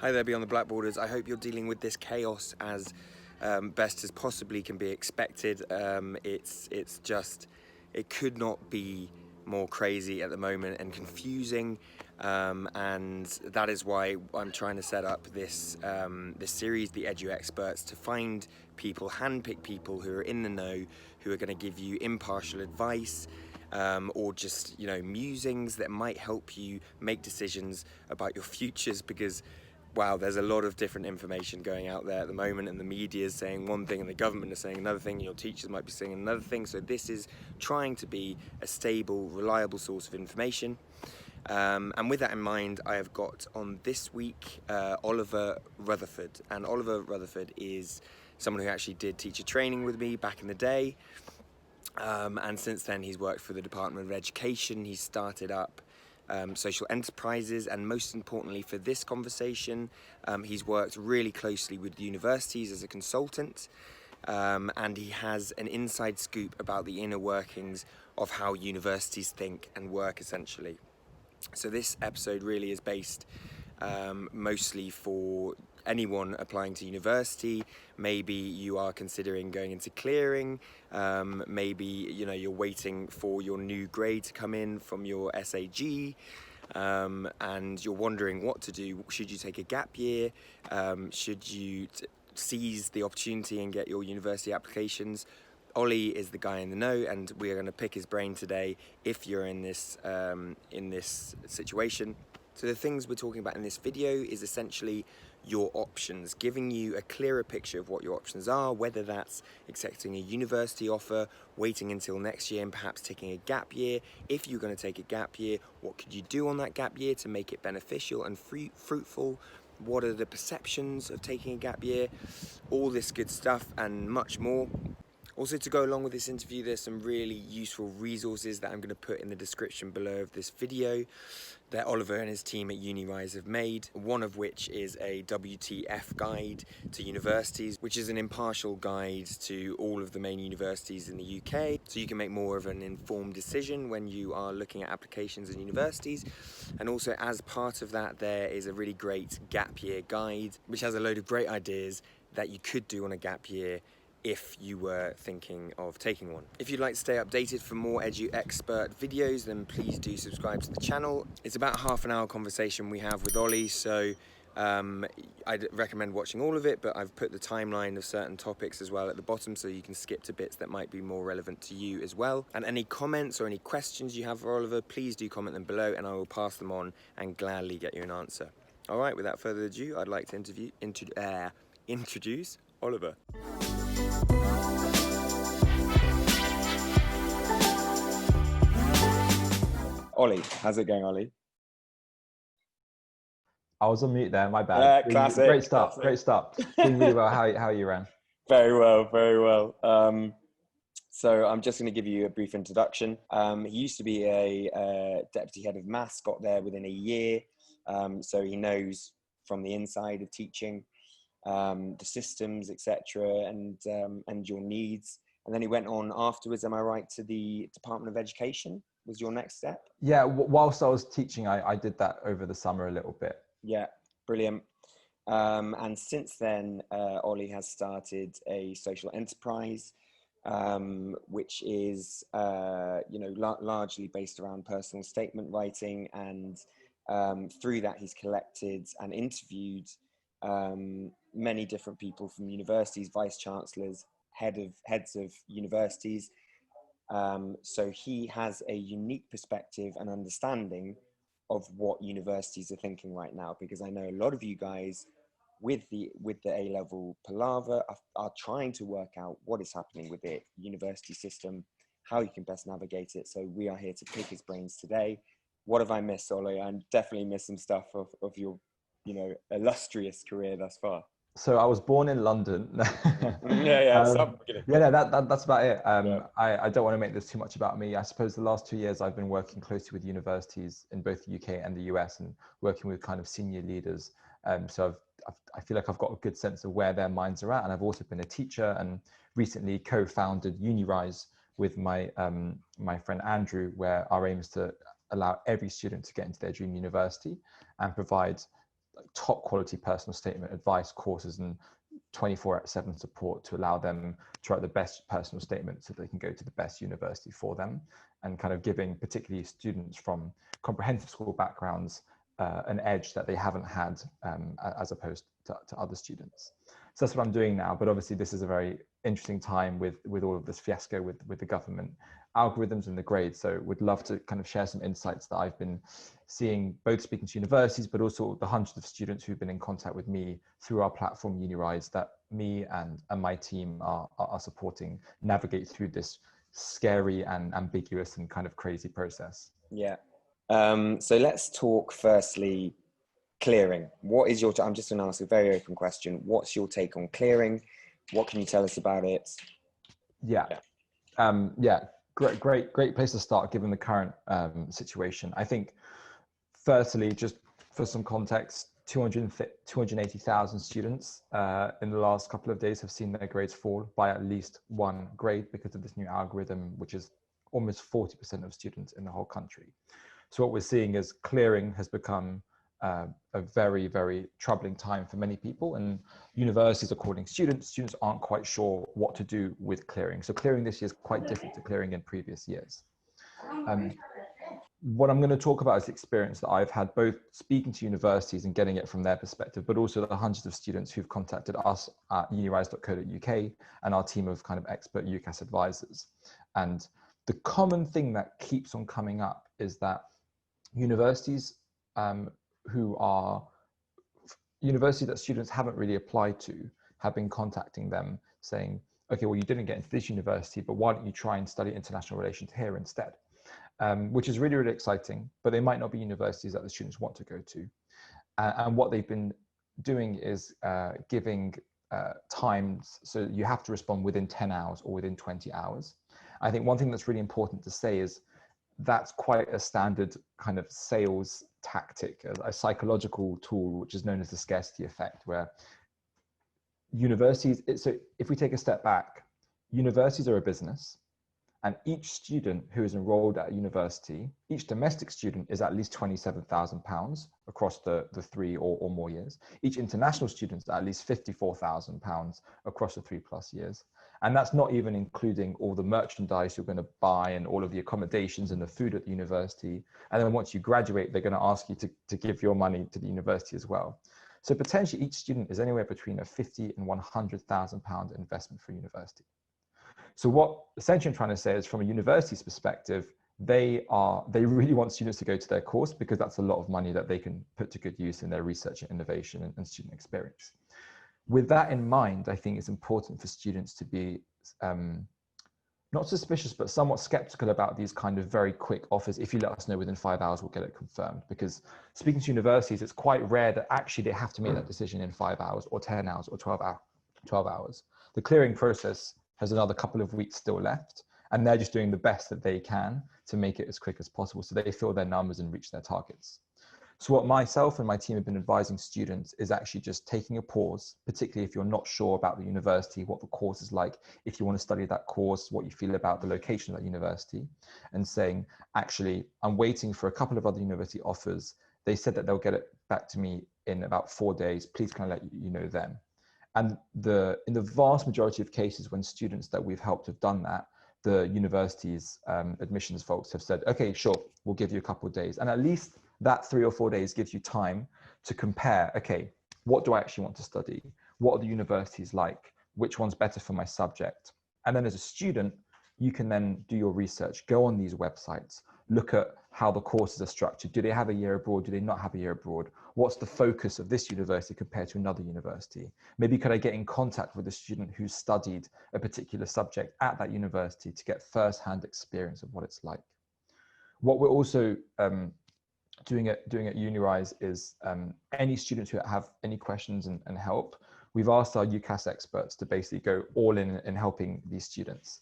Hi there, Beyond the Blackboarders. I hope you're dealing with this chaos as best as possibly can be expected. It's just, it could not be more crazy at the moment and confusing, and that is why I'm trying to set up this this series, the Edu-Experts, to find people, handpick people who are in the know, who are going to give you impartial advice, or just, you know, musings that might help you make decisions about your futures, because wow, there's a lot of different information going out there at the moment, and the media is saying one thing and the government is saying another thing, and your teachers might be saying another thing. So this is trying to be a stable, reliable source of information. And with that in mind, I have got on this week Oliver Rutherford. And Oliver Rutherford is someone who actually did teacher training with me back in the day. And since then, he's worked for the Department of Education. He's started up social enterprises, and most importantly for this conversation, he's worked really closely with universities as a consultant, and he has an inside scoop about the inner workings of how universities think and work, essentially. So this episode really is based mostly for anyone applying to university. Maybe you are considering going into clearing, maybe you're waiting for your new grade to come in from your SAG, and you're wondering what to do. Should you take a gap year? Should you seize the opportunity and get your university applications? Ollie is the guy in the know, and we are going to pick his brain today if you're in this situation. So the things we're talking about in this video is essentially your options, giving you a clearer picture of what your options are, whether that's accepting a university offer, waiting until next year and perhaps taking a gap year. If you're going to take a gap year, what could you do on that gap year to make it beneficial and fruitful? What are the perceptions of taking a gap year? All this good stuff and much more. Also, to go along with this interview, there's some really useful resources that I'm going to put in the description below of this video that Oliver and his team at Unirise have made, one of which is a WTF guide to universities, which is an impartial guide to all of the main universities in the UK, so you can make more of an informed decision when you are looking at applications in universities. And also, as part of that, there is a really great gap year guide, which has a load of great ideas that you could do on a gap year if you were thinking of taking one. If you'd like to stay updated for more Edu-Expert videos, then please do subscribe to the channel. It's about a half-an-hour conversation we have with Ollie, so I'd recommend watching all of it, but I've put the timeline of certain topics as well at the bottom, so you can skip to bits that might be more relevant to you as well. And any comments or any questions you have for Oliver, please do comment them below, and I will pass them on and gladly get you an answer. All right, without further ado, I'd like to introduce Oliver. Ollie, how's it going, Ollie? I was on mute there, my bad. Classic. Great start, great start. Doing really well. How are you, Ran? Very well, very well. So I'm just going to give you a brief introduction. He used to be a deputy head of maths, got there within a year. So he knows from the inside of teaching, the systems, etc., and your needs. And then he went on afterwards, am I right, to the Department of Education was your next step? Yeah, whilst I was teaching, I did that over the summer a little bit. Yeah, brilliant. And since then, Ollie has started a social enterprise, which is, largely based around personal statement writing. And through that, he's collected and interviewed many different people from universities, vice chancellors, heads of universities. So he has a unique perspective and understanding of what universities are thinking right now, because I know a lot of you guys with the A-level palaver are trying to work out what is happening with the university system, how you can best navigate it. So we are here to pick his brains today. What have I missed, Ollie? I definitely missed some stuff of your, illustrious career thus far. So I was born in London. Yeah. That's about it. Yeah. I don't want to make this too much about me. I suppose the last 2 years I've been working closely with universities in both the UK and the US, and working with kind of senior leaders. So I feel like I've got a good sense of where their minds are at. And I've also been a teacher and recently co-founded Unirise with my friend Andrew, where our aim is to allow every student to get into their dream university and provide top quality personal statement advice courses and 24/7 support to allow them to write the best personal statement so they can go to the best university for them, and kind of giving particularly students from comprehensive school backgrounds an edge that they haven't had as opposed to other students. So that's what I'm doing now. But obviously this is a very interesting time with all of this fiasco with the government algorithms and the grades. So would love to kind of share some insights that I've been seeing, both speaking to universities, but also the hundreds of students who've been in contact with me through our platform Unirise, that me and my team are supporting navigate through this scary and ambiguous and kind of crazy process. Yeah. So let's talk firstly clearing. What is your, I'm just going to ask a very open question. What's your take on clearing? What can you tell us about it? Yeah. Great place to start given the current situation. I think firstly, just for some context, 280,000 students in the last couple of days have seen their grades fall by at least one grade because of this new algorithm, which is almost 40% of students in the whole country. So what we're seeing is clearing has become a very, very troubling time for many people, and universities are calling students aren't quite sure what to do with clearing. So clearing this year is quite different to clearing in previous years. What I'm going to talk about is the experience that I've had both speaking to universities and getting it from their perspective, but also the hundreds of students who've contacted us at unirise.co.uk and our team of kind of expert UCAS advisors. And the common thing that keeps on coming up is that universities universities that students haven't really applied to have been contacting them saying, okay, well, you didn't get into this university, but why don't you try and study international relations here instead? Which is really, really exciting, but they might not be universities that the students want to go to. And what they've been doing is giving times, so you have to respond within 10 hours or within 20 hours. I think one thing that's really important to say is that's quite a standard kind of sales tactic, a psychological tool, which is known as the scarcity effect, where universities, so if we take a step back, universities are a business, and each student who is enrolled at a university, each domestic student is at least £27,000 across the 3 or more years. Each international student is at least £54,000 across the 3+ years. And that's not even including all the merchandise you're going to buy and all of the accommodations and the food at the university. And then once you graduate, they're going to ask you to give your money to the university as well. So potentially each student is anywhere between a £50,000 and £100,000 investment for university. So what essentially I'm trying to say is, from a university's perspective, they really want students to go to their course because that's a lot of money that they can put to good use in their research and innovation and student experience. With that in mind, I think it's important for students to be not suspicious, but somewhat skeptical about these kind of very quick offers. If you let us know within 5 hours, we'll get it confirmed. Because speaking to universities, it's quite rare that actually they have to make that decision in 5 hours or 10 hours or 12 hours. The clearing process has another couple of weeks still left, and they're just doing the best that they can to make it as quick as possible so they fill their numbers and reach their targets. So what myself and my team have been advising students is actually just taking a pause, particularly if you're not sure about the university, what the course is like, if you want to study that course, what you feel about the location of that university, and saying, actually, I'm waiting for a couple of other university offers. They said that they'll get it back to me in about 4 days. Please can I let you know them? And in the vast majority of cases when students that we've helped have done that, the university's admissions folks have said, okay, sure, we'll give you a couple of days. And at least that 3 or 4 days gives you time to compare, okay, what do I actually want to study? What are the universities like? Which one's better for my subject? And then as a student, you can then do your research, go on these websites, look at how the courses are structured. Do they have a year abroad? Do they not have a year abroad? What's the focus of this university compared to another university? Maybe could I get in contact with a student who's studied a particular subject at that university to get first-hand experience of what it's like? What we're also doing at Unirise is any students who have any questions and help, we've asked our UCAS experts to basically go all in helping these students.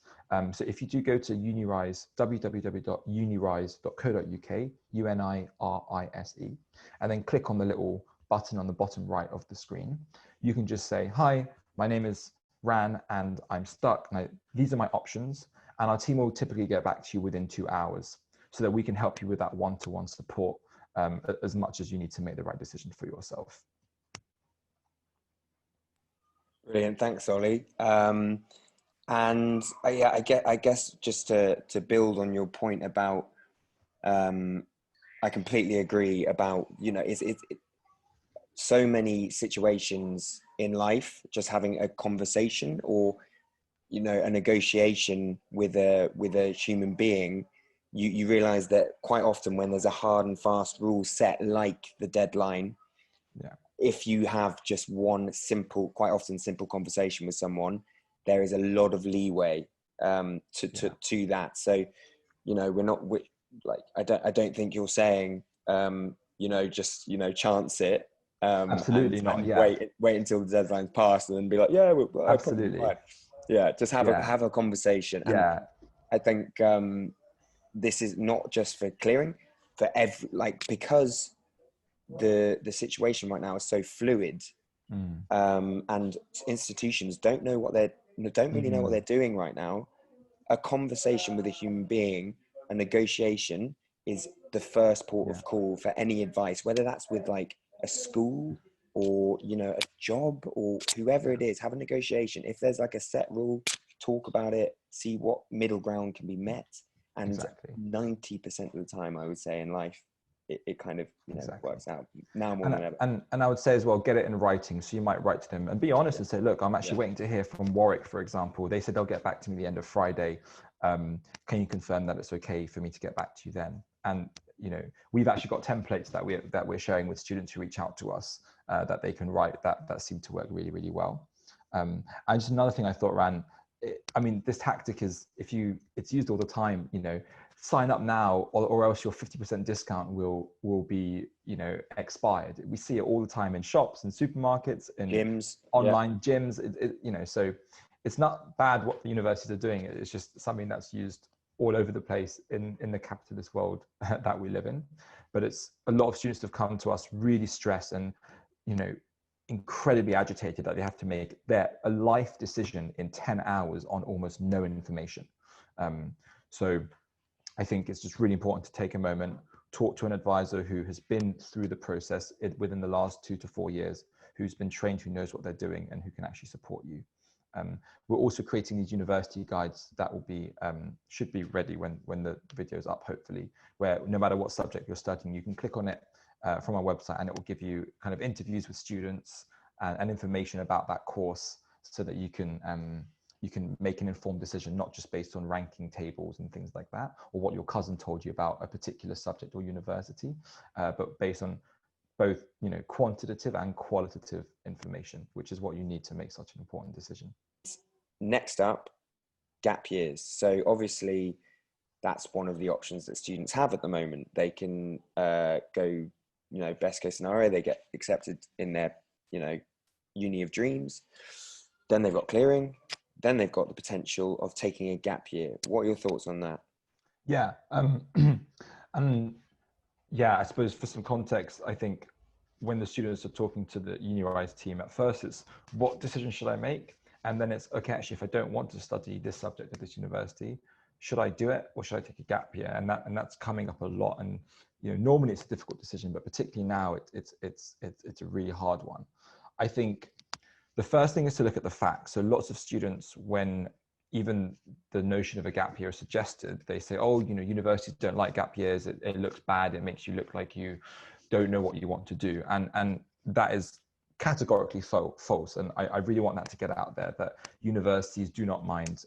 So if you do go to Unirise, www.unirise.co.uk, UNIRISE, and then click on the little button on the bottom right of the screen, you can just say, hi, my name is Ran and I'm stuck. These are my options. And our team will typically get back to you within 2 hours so that we can help you with that one-to-one support as much as you need to make the right decision for yourself. Brilliant, thanks, Ollie. And yeah, I guess just to build on your point about, I completely agree about, you know, it's so many situations in life, just having a conversation or, you know, a negotiation with a human being, you realize that quite often when there's a hard and fast rule set, like the deadline, Yeah. if you have just one simple, quite often simple conversation with someone, there is a lot of leeway to that. So, you know, like, I don't think you're saying, you know, just, you know, chance it, Absolutely not. and Yeah, wait until the deadline's passed and then be like, yeah, well, I probably absolutely. might. Yeah, just have Yeah, a conversation. And yeah, I think this is not just for clearing, for every, like, because the situation right now is so fluid, and institutions don't know what don't really know what they're doing right now. A conversation with a human being, a negotiation, is the first port of call for any advice, whether that's with like a school or, you know, a job or whoever it is. Have a negotiation. If there's like a set rule, talk about it, see what middle ground can be met. And exactly. 90% of the time, I would say, in life, it kind of, you know, Exactly. works out now more than ever. And I would say as well, get it in writing. So you might write to them and be honest and say, look, I'm actually waiting to hear from Warwick, for example. They said they'll get back to me the end of Friday. Can you confirm that it's okay for me to get back to you then? And, you know, we've actually got templates that we're sharing with students who reach out to us that they can write that seem to work really, really well. And just another thing I thought, Ran, I mean, this tactic is, it's used all the time, you know, sign up now or else your 50% discount will be, you know, expired. We see it all the time in shops and supermarkets and Gyms, online gyms, you know, so it's not bad what the universities are doing. It's just something that's used all over the place in the capitalist world that we live in. But it's a lot of students have come to us really stressed and, you know, incredibly agitated that they have to make a life decision in 10 hours on almost no information. So I think it's just really important to take a moment, talk to an advisor who has been through the process within the last 2 to 4 years, who's been trained, who knows what they're doing, and who can actually support you. We're also creating these university guides that will be should be ready when the video is up, hopefully, where no matter what subject you're studying, you can click on it from our website and it will give you kind of interviews with students and information about that course so that you can make an informed decision, not just based on ranking tables and things like that, or what your cousin told you about a particular subject or university, but based on both, you know, quantitative and qualitative information, which is what you need to make such an important decision. Next up, gap years. So obviously that's one of the options that students have at the moment. They can go, you know, best case scenario, they get accepted in their, you know, uni of dreams. Then they've got clearing. Then they've got the potential of taking a gap year. What are your thoughts on that? Yeah. Yeah, I suppose for some context, I think when the students are talking to the Unirise team, at first it's what decision should I make? And then it's, okay, actually, if I don't want to study this subject at this university, should I do it or should I take a gap year? And that's coming up a lot. And, you know, normally it's a difficult decision, but particularly now it's a really hard one. I think the first thing is to look at the facts. So lots of students, when even the notion of a gap year is suggested, they say, oh, you know, universities don't like gap years. It looks bad. It makes you look like you don't know what you want to do. And that is categorically false. And I really want that to get out there, that universities do not mind.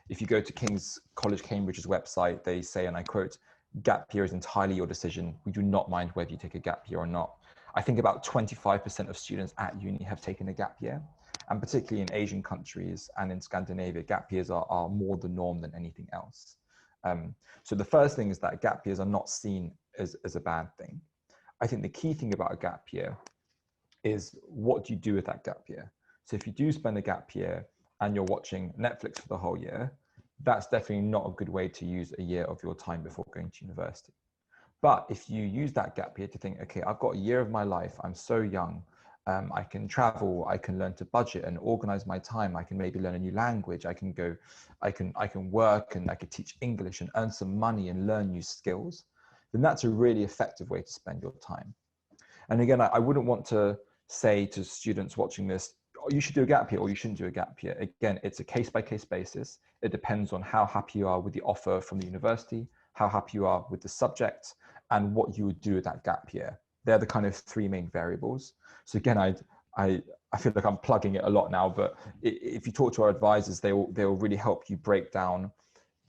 If you go to King's College Cambridge's website, they say, and I quote, gap year is entirely your decision. We do not mind whether you take a gap year or not. I think about 25% of students at uni have taken a gap year. And particularly in Asian countries and in Scandinavia, gap years are more the norm than anything else. So the first thing is that gap years are not seen as a bad thing. I think the key thing about a gap year is, what do you do with that gap year? So if you do spend a gap year and you're watching Netflix for the whole year, that's definitely not a good way to use a year of your time before going to university. But if you use that gap year to think, okay, I've got a year of my life, I'm so young, I can travel, I can learn to budget and organize my time, I can maybe learn a new language, I can go, I can work and I can teach English and earn some money and learn new skills. then that's a really effective way to spend your time. And again, I wouldn't want to say to students watching this, oh, you should do a gap year or you shouldn't do a gap year. Again, it's a case-by-case basis. It depends on how happy you are with the offer from the university, how happy you are with the subject, and what you would do with that gap year. They're the kind of three main variables. So again, I feel like I'm plugging it a lot now, but if you talk to our advisors, they will really help you break down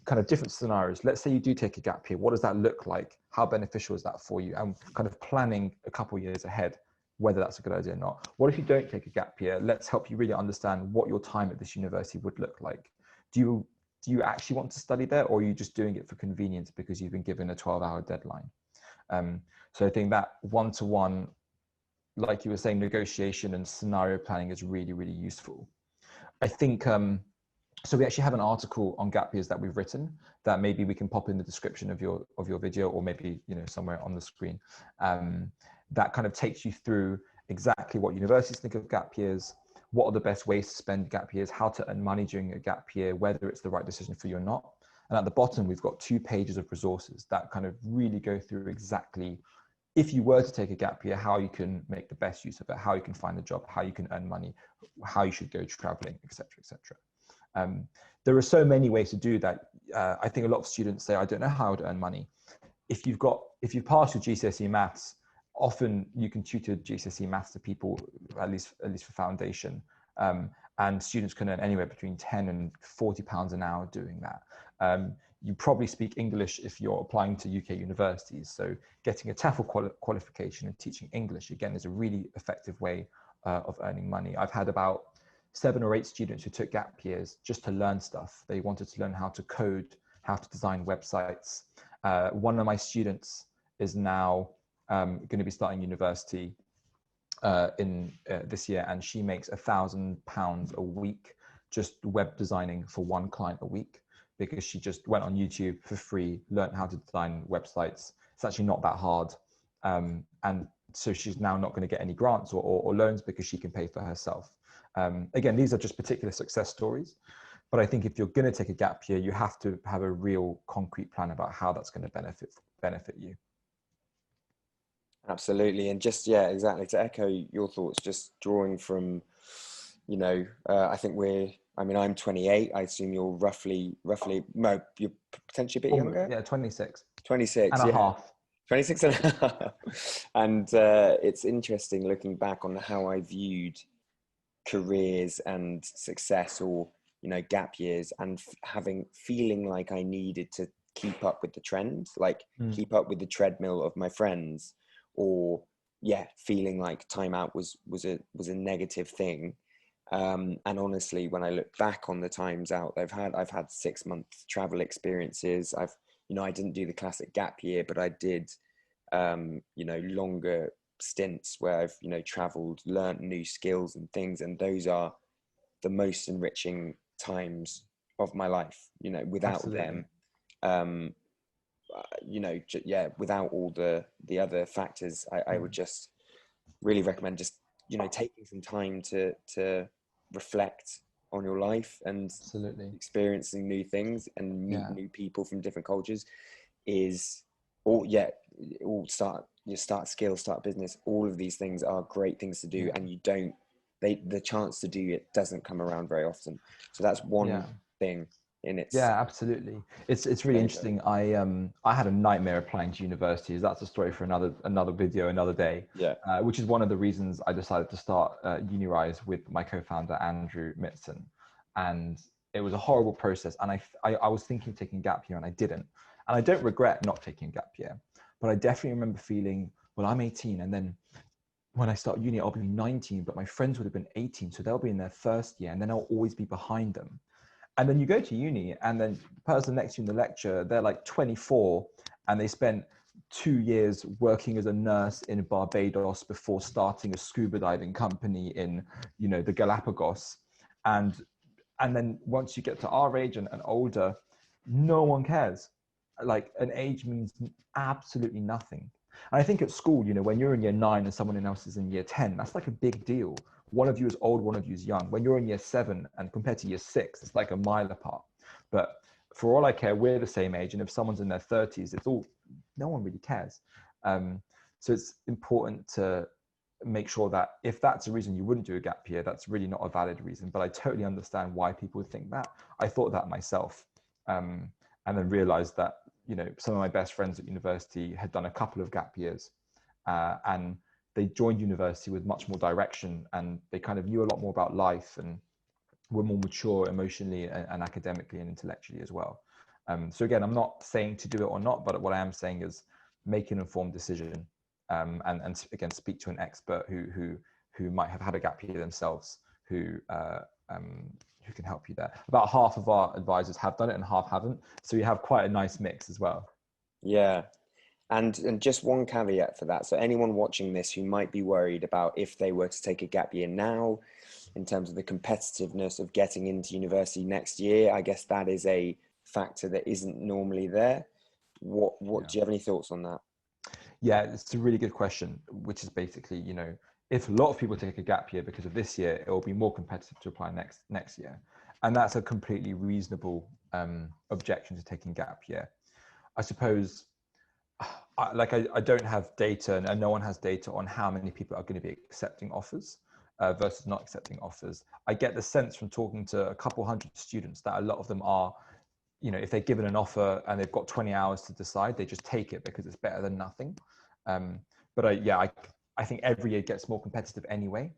kind of different scenarios. Let's say you do take a gap year. What does that look like? How beneficial is that for you? And kind of planning a couple of years ahead, whether that's a good idea or not. What if you don't take a gap year? Let's help you really understand what your time at this university would look like. Do you actually want to study there, or are you just doing it for convenience because you've been given a 12-hour deadline? So I think that one-to-one, like you were saying, negotiation and scenario planning is really, really useful. I think, so we actually have an article on gap years that we've written that maybe we can pop in the description of your video, or maybe, you know, somewhere on the screen, that kind of takes you through exactly what universities think of gap years, what are the best ways to spend gap years, how to earn money during a gap year, whether it's the right decision for you or not. And at the bottom, we've got 2 pages of resources that kind of really go through exactly, if you were to take a gap year, how you can make the best use of it, how you can find a job, how you can earn money, how you should go traveling, etc., etc. There are so many ways to do that. I think a lot of students say, I don't know how to earn money. If you've passed your GCSE maths, often you can tutor GCSE maths to people, at least for foundation. And students can earn anywhere between 10 and 40 pounds an hour doing that. You probably speak English if you're applying to UK universities. So getting a TEFL qualification and teaching English, again, is a really effective way of earning money. I've had about 7 or 8 students who took gap years just to learn stuff. They wanted to learn how to code, how to design websites. One of my students is now going to be starting university in this year, and she makes £1,000 a week just web designing for one client a week, because she just went on YouTube for free, learned how to design websites. It's actually not that hard. And so she's now not going to get any grants or loans because she can pay for herself. Again, these are just particular success stories, but I think if you're going to take a gap year, you have to have a real concrete plan about how that's going to benefit you. Absolutely. And just, yeah, exactly. To echo your thoughts, just drawing from, you know, I think I'm 28. I assume you're roughly, no, you're potentially a bit younger. Yeah, 26. 26 and a half. 26 and a half. And it's interesting looking back on how I viewed careers and success, or, you know, gap years, and feeling like I needed to keep up with the trend, like keep up with the treadmill of my friends, or feeling like time out was a negative thing. And honestly, when I look back on the times out I've had 6-month travel experiences. I didn't do the classic gap year, but I did, longer stints where I've, traveled, learned new skills and things. And those are the most enriching times of my life, without Absolutely. them, without all the other factors, I would just really recommend just, taking some time to reflect on your life and Absolutely. experiencing new things and meet new people from different cultures is start skills, start business. All of these things are great things to do, and the chance to do it doesn't come around very often. So that's one thing in its. Yeah, absolutely. It's really interesting. I had a nightmare applying to universities. That's a story for another video, another day. Yeah. Which is one of the reasons I decided to start Unirise with my co-founder Andrew Mitson, and it was a horrible process. And I was thinking of taking gap year, and I didn't. And I don't regret not taking gap year, but I definitely remember feeling, well, I'm 18, and then when I start uni, I'll be 19, but my friends would have been 18, so they'll be in their first year, and then I'll always be behind them. And then you go to uni, and then the person next to you in the lecture, they're like 24, and they spent 2 years working as a nurse in Barbados before starting a scuba diving company in, the Galapagos. And then once you get to our age and older, no one cares. Like, an age means absolutely nothing. And I think at school, when you're in year 9 and someone else is in year 10, that's like a big deal. One of you is old, one of you is young. When you're in year 7 and compared to year 6, it's like a mile apart. But for all I care, we're the same age. And if someone's in their 30s, it's all no one really cares. So it's important to make sure that if that's a reason you wouldn't do a gap year, that's really not a valid reason. But I totally understand why people would think that. I thought that myself, and then realized that, you know, some of my best friends at university had done a couple of gap years, and they joined university with much more direction, and they kind of knew a lot more about life and were more mature emotionally and academically and intellectually as well. So again, I'm not saying to do it or not, but what I am saying is make an informed decision, and again, speak to an expert who might have had a gap year themselves, who can help you there. About half of our advisors have done it and half haven't. So you have quite a nice mix as well. Yeah. And just one caveat for that. So anyone watching this who might be worried about if they were to take a gap year now, in terms of the competitiveness of getting into university next year, I guess that is a factor that isn't normally there. What do you have any thoughts on that? Yeah, it's a really good question, which is basically, you know, if a lot of people take a gap year because of this year, it will be more competitive to apply next year. And that's a completely reasonable objection to taking gap year. I suppose, I don't have data, and no one has data on how many people are going to be accepting offers versus not accepting offers. I get the sense from talking to a couple hundred students that a lot of them are, you know, if they're given an offer and they've got 20 hours to decide, they just take it because it's better than nothing. But I think every year gets more competitive anyway.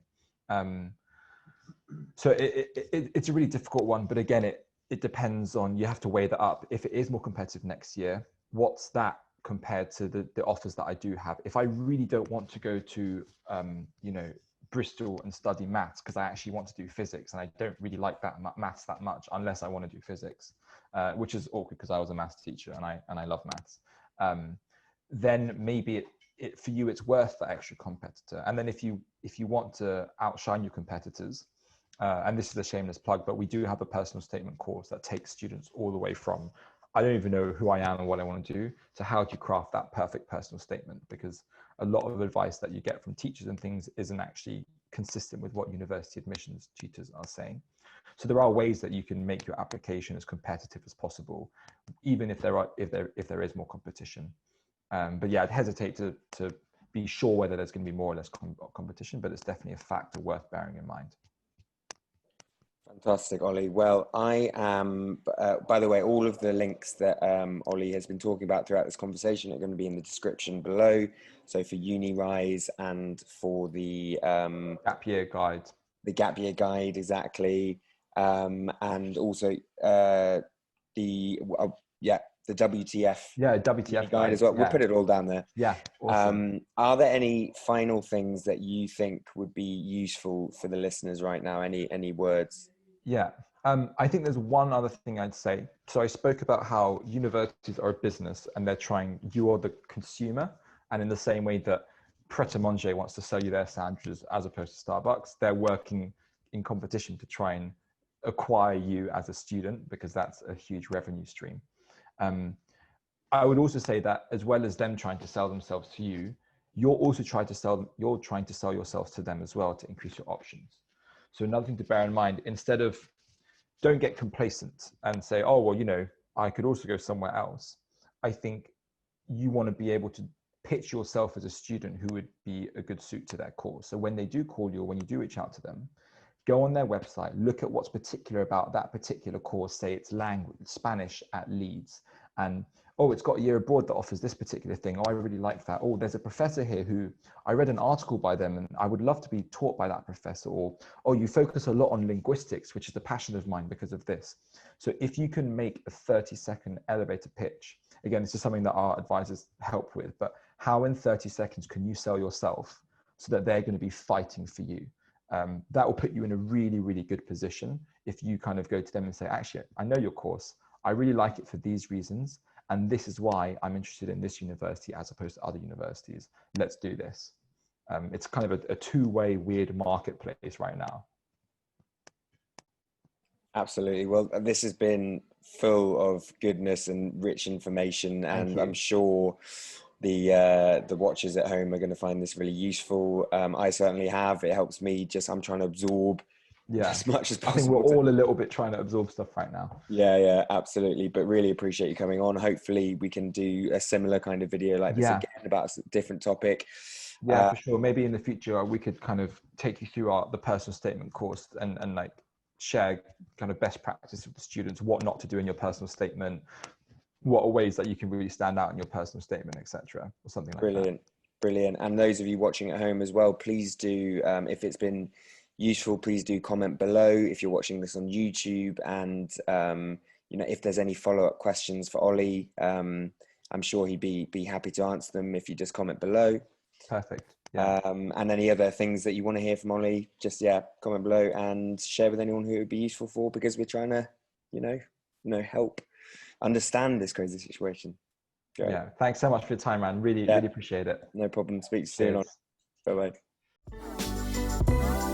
So it's a really difficult one, but again, it depends on, you have to weigh that up. If it is more competitive next year, what's that compared to the offers that I do have? If I really don't want to go to, you know, Bristol and study maths because I actually want to do physics and I don't really like that maths that much unless I want to do physics, which is awkward because I was a maths teacher and I love maths. Then maybe it for you it's worth that extra competitor. And then if you want to outshine your competitors, and this is a shameless plug, but we do have a personal statement course that takes students all the way from I don't even know who I am and what I want to do to how do you craft that perfect personal statement, because a lot of advice that you get from teachers and things isn't actually consistent with what university admissions tutors are saying. So there are ways that you can make your application as competitive as possible, even if there is more competition. But yeah, I'd hesitate to be sure whether there's going to be more or less competition, but it's definitely a factor worth bearing in mind. Fantastic, Ollie. Well, I am, by the way, all of the links that Ollie has been talking about throughout this conversation are going to be in the description below. So for Unirise and for the gap year guide. The gap year guide, exactly. And also the WTF. Yeah, WTF guide as well. Yeah. We'll put it all down there. Yeah, awesome. Are there any final things that you think would be useful for the listeners right now? Any words? Yeah, I think there's one other thing I'd say. So I spoke about how universities are a business and you are the consumer. And in the same way that Pret a Manger wants to sell you their sandwiches as opposed to Starbucks, they're working in competition to try and acquire you as a student because that's a huge revenue stream. I would also say that as well as them trying to sell themselves to you, you're also trying to sell yourselves to them as well to increase your options. So another thing to bear in mind, don't get complacent and say, oh, well, you know, I could also go somewhere else. I think you want to be able to pitch yourself as a student who would be a good suit to their course. So when they do call you or when you do reach out to them, go on their website, look at what's particular about that particular course. Say it's language, Spanish at Leeds, and oh, it's got a year abroad that offers this particular thing. Oh, I really like that. Oh, there's a professor here who I read an article by them and I would love to be taught by that professor. Or, oh, you focus a lot on linguistics, which is a passion of mine because of this. So if you can make a 30-second elevator pitch, again, this is something that our advisors help with, but how in 30 seconds can you sell yourself so that they're going to be fighting for you? That will put you in a really, really good position if you kind of go to them and say, actually, I know your course. I really like it for these reasons. And this is why I'm interested in this university as opposed to other universities. Let's do this. It's kind of a two-way weird marketplace right now. Absolutely. Well, this has been full of goodness and rich information, and I'm sure the watchers at home are going to find this really useful. I certainly have. It helps me I'm trying to absorb Yeah, as much as I think we're possible. all a little bit trying to absorb stuff right now. Yeah, absolutely. But really appreciate you coming on. Hopefully we can do a similar kind of video like this Yeah. again about a different topic. Yeah, for sure. Maybe in the future we could kind of take you through the personal statement course and like share kind of best practice with the students, what not to do in your personal statement, what are ways that you can really stand out in your personal statement, etc., or something like that. Brilliant. And those of you watching at home as well, please do, if it's been useful, please do comment below if you're watching this on YouTube. And, you know, if there's any follow-up questions for Ollie, I'm sure he'd be happy to answer them if you just comment below. Perfect. Yeah. And any other things that you want to hear from Ollie, just, comment below and share with anyone who it would be useful for, because we're trying to, you know, help understand this crazy situation. Great. Yeah. Thanks so much for your time, man. Really appreciate it. No problem. Speak soon. Cheers. Bye bye.